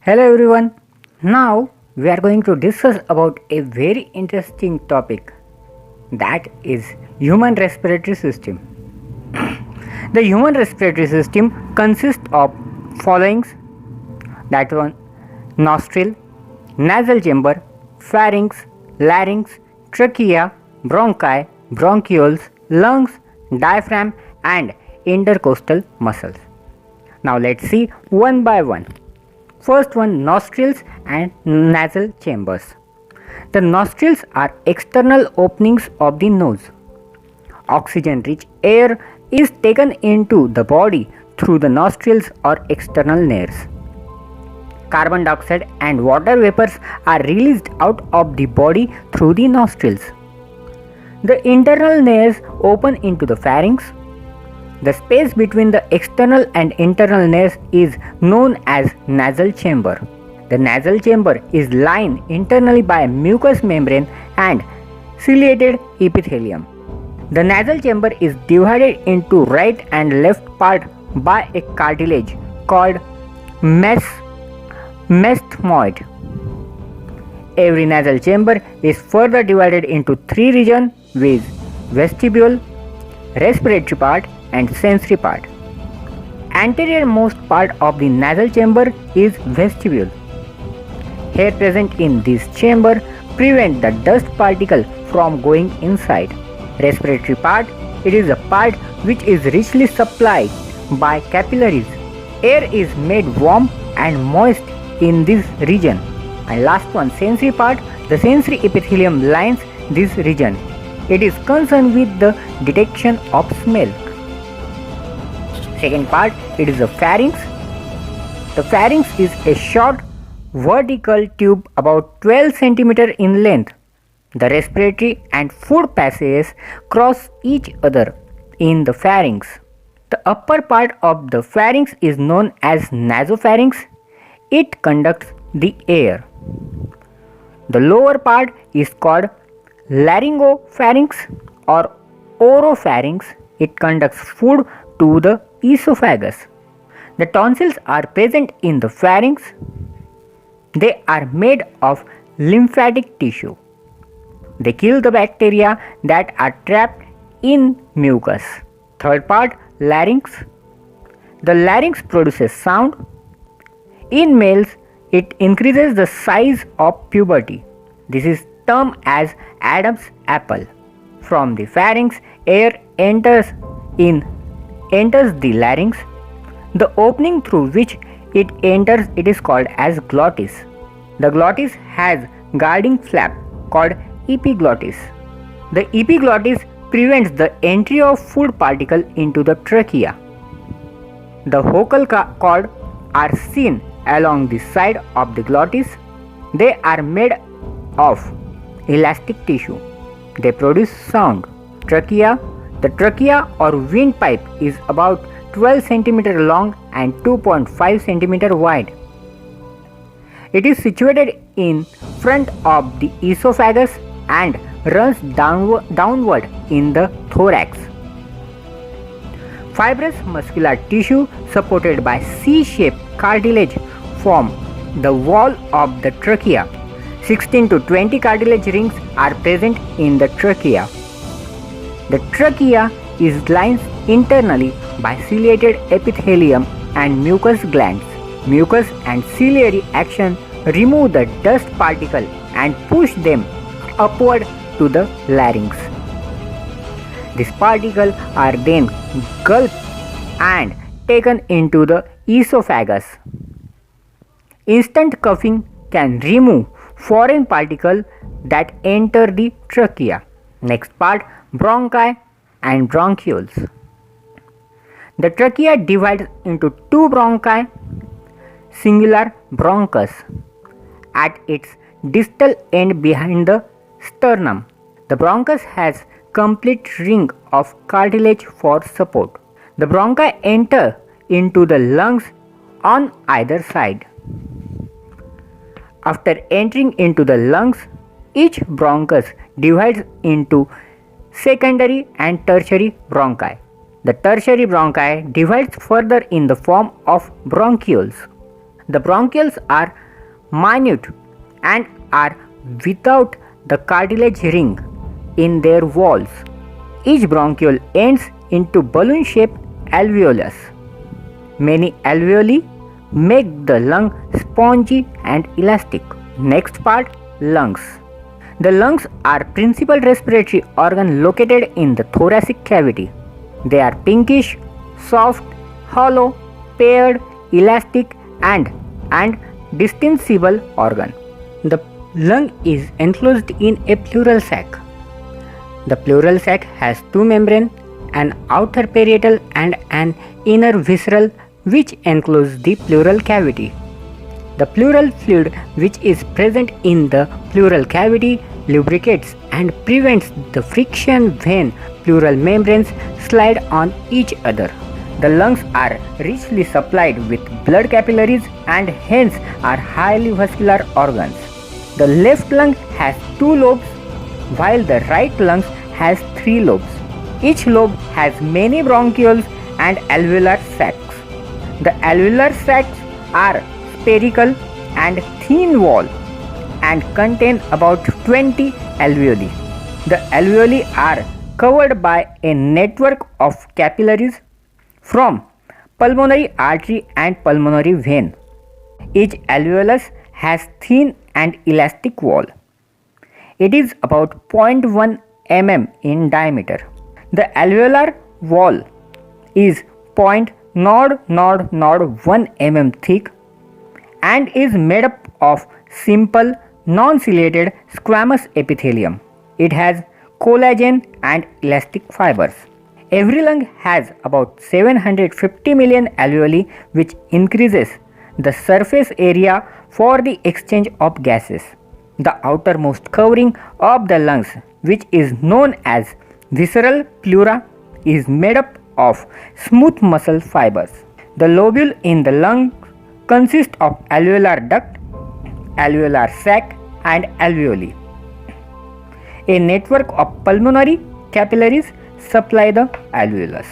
Hello everyone. Now we are going to discuss about a very interesting topic, that is human respiratory system. The human respiratory system consists of followings, that one: nostril, nasal chamber, pharynx, larynx, trachea, bronchi, bronchioles, lungs, diaphragm and intercostal muscles. Now let's see one by one. First one, nostrils and nasal chambers. The nostrils are external openings of the nose. Oxygen rich air is taken into the body through the nostrils or external nares. Carbon dioxide and water vapors are released out of the body through the nostrils. The internal nares open into the pharynx. The space between the external and internal nares is known as nasal chamber. The nasal chamber is lined internally by mucous membrane and ciliated epithelium. The nasal chamber is divided into right and left part by a cartilage called mesthmoid. Every nasal chamber is further divided into three regions, viz. Vestibule, respiratory part and sensory part. Anterior-most part of the nasal chamber is vestibule. Hair present in this chamber prevent the dust particle from going inside. Respiratory part, it is a part which is richly supplied by capillaries. Air is made warm and moist in this region. And last one, sensory part, the sensory epithelium lines this region. It is concerned with the detection of smell. Second part, it is the pharynx. The pharynx is a short vertical tube about 12 cm in length. The respiratory and food passages cross each other in the pharynx. The upper part of the pharynx is known as nasopharynx. It conducts the air. The lower part is called laryngopharynx or oropharynx. It conducts food to the esophagus. The tonsils are present in the pharynx. They are made of lymphatic tissue. They kill the bacteria that are trapped in mucus. Third part, larynx. The larynx produces sound. In males, it increases the size of puberty. This is termed as Adam's apple. From the pharynx, air enters the larynx. The opening through which it enters, it is called as glottis. The glottis has guarding flap called epiglottis. The epiglottis prevents the entry of food particle into the trachea. The vocal cord are seen along the side of the glottis. They are made of elastic tissue. They produce sound. Trachea. The trachea or windpipe is about 12 cm long and 2.5 cm wide. It is situated in front of the esophagus and runs downward in the thorax. Fibrous muscular tissue supported by C-shaped cartilage form the wall of the trachea. 16 to 20 cartilage rings are present in the trachea. The trachea is lined internally by ciliated epithelium and mucous glands. Mucus and ciliary action remove the dust particle and push them upward to the larynx. These particles are then gulped and taken into the esophagus. Instant coughing can remove foreign particles that enter the trachea. Next part, bronchi and bronchioles. The trachea divides into two bronchi, singular bronchus, at its distal end behind the sternum. The bronchus has complete ring of cartilage for support. The bronchi enter into the lungs on either side. After entering into the lungs, each bronchus divides into secondary and tertiary bronchi. The tertiary bronchi divides further in the form of bronchioles. The bronchioles are minute and are without the cartilage ring in their walls. Each bronchiole ends into balloon-shaped alveolus. Many alveoli make the lung spongy and elastic. Next part, lungs. The lungs are principal respiratory organ located in the thoracic cavity. They are pinkish, soft, hollow, paired, elastic and distinguishable organ. The lung is enclosed in a pleural sac. The pleural sac has two membranes, an outer parietal and an inner visceral, which enclose the pleural cavity. The pleural fluid which is present in the pleural cavity lubricates and prevents the friction when pleural membranes slide on each other. The lungs are richly supplied with blood capillaries and hence are highly vascular organs. The left lung has 2 lobes while the right lung has 3 lobes. Each lobe has many bronchioles and alveolar sacs. The alveolar sacs are spherical and thin wall and contain about 20 alveoli. The alveoli are covered by a network of capillaries from pulmonary artery and pulmonary vein. Each alveolus has thin and elastic wall. It is about 0.1 mm in diameter. The alveolar wall is 0.01 mm thick and is made up of simple non-ciliated squamous epithelium. It has collagen and elastic fibers. Every lung has about 750 million alveoli, which increases the surface area for the exchange of gases. The outermost covering of the lungs, which is known as visceral pleura, is made up of smooth muscle fibers. The lobule in the lung consists of alveolar duct, alveolar sac and alveoli. A network of pulmonary capillaries supply the alveolus.